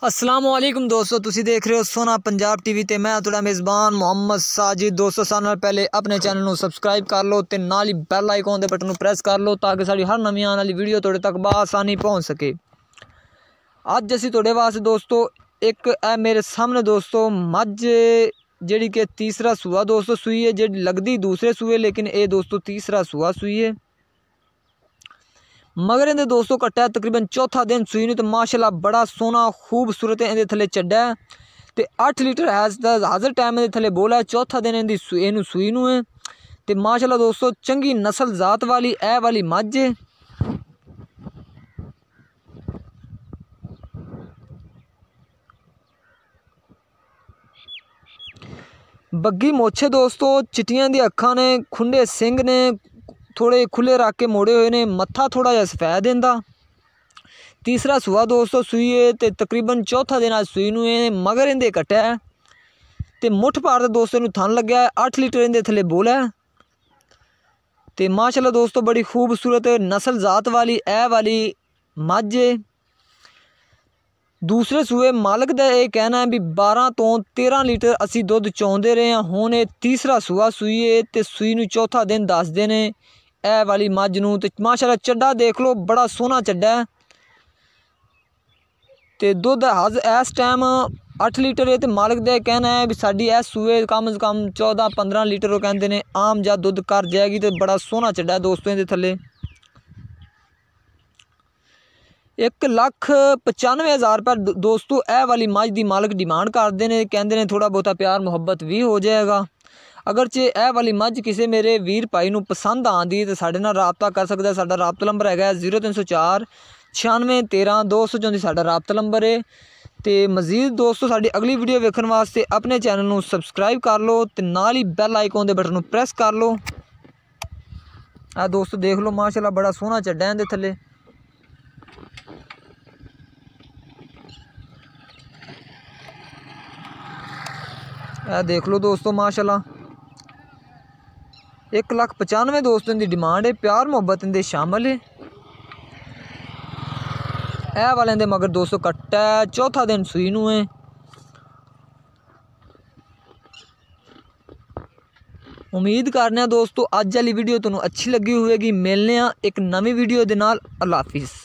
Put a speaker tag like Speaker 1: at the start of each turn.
Speaker 1: अस्सलामुअलैकुम दोस्तों, तुसी देख रहे हो सोना पंजाब टीवी ते मैं तुहाडा मेज़बान मोहम्मद साजिद। दोस्तों सारे नाल पहले अपने चैनल नूं सबसक्राइब कर लो ते नाल ही बैल आइकॉन दे बटन नूं प्रेस कर लो ताकि साडी हर नवीं आने वाली वीडियो तुहाडे तक बआसानी पहुंच सके। अज असीं तुहाडे वास्ते दोस्तों एक मेरे सामने दोस्तों मझ जिहड़ी कि तीसरा सूआ दोस्तों सूई है, जिहड़ी लगदी दूसरे सूए लेकिन ये दोस्तों तीसरा सूआ सूई है। मगर इहदे दोस्तों कट्टा तकरीबन चौथा दिन सूई नूं ते माशाल्लाह बड़ा सोहना खूबसूरत इहदे थल्ले चड्डा है ते 8 लीटर हैज़ दा हाज़र टाइम इहदे थल्ले बोला है। चौथा दिन इहदी इहनूं सूई नूं है ते माशाल्लाह दोस्तों चंगी नस्ल जात वाली ए वाली मझ है। बग्गी मोछे दोस्तों, चिट्टियां दी अखां ने, खुंडे सिंग ने, थोड़े खुले रख के मोड़े हुए ने, मत्था थोड़ा जिहा सफेद इंदा। तीसरा सूआ दोस्तों सूई है ते तकरीबन चौथा दिन अज सूई नूं है। मगर इंदे कट्टा है ते मुठ पार दे दोस्तों नूं थन लग्या है। 8 लीटर इंदे थल्ले बोला है ते माशाल्लाह दोस्तों बड़ी खूबसूरत नस्ल जात वाली ए वाली मझ है। दूसरे सूए मालक का यह कहना है भी 12 तो 13 लीटर असी दुध चौंदे रहे हैं। हुण ये तीसरा सूआ सूई है ते सूई नूं चौथा दिन दसदे ने ए वाली मझ नूं ते माशाल्लाह चड्डा देख लो, बड़ा सोहना चड्डा है ते दुध हज इस टाइम 8 लीटर है ते मालक का कहना है भी साडी इस सूए कम से कम 14-15 लीटर वो कहते हैं आम जा दुध कर जाएगी। तो बड़ा सोहना चड्डा है दोस्तों इहदे थल्ले। 1,95,000 रुपये दोस्तों ए वाली मझ की मालक डिमांड करते हैं, कहते हैं थोड़ा बहुता प्यार मुहब्बत भी हो जाएगा। अगरचे ए वाली मझ किसी मेरे वीर भाई नूं पसंद आती तो साडे नाल राबता कर सकता है। साडा राबता नंबर है 0304 96 13 234 साडा राबता नंबर है। तो मजीद दोस्तों साडी अगली वीडियो वेखण वास्ते अपने चैनल नूं सबसक्राइब कर लो ते नाल ही बैल आइकॉन दे बटन नूं प्रेस कर लो। आ दोस्तों देख लो माशाल्लाह बड़ा सोहना चड्डा इहदे थल्ले। देख लो दोस्तों माशाल्लाह 1,95,000 दोस्तों की डिमांड है। प्यार मुहब्बत इनके शामिल है। ए वाले दे मगर दोस्तों कट्टा है, चौथा दिन सूई नूं है। उम्मीद करने दोस्तों अज वाली वीडियो तुहानूं अच्छी लगी होगी। मिलने एक नवी वीडियो दे नाल। अल्लाह हाफिज़।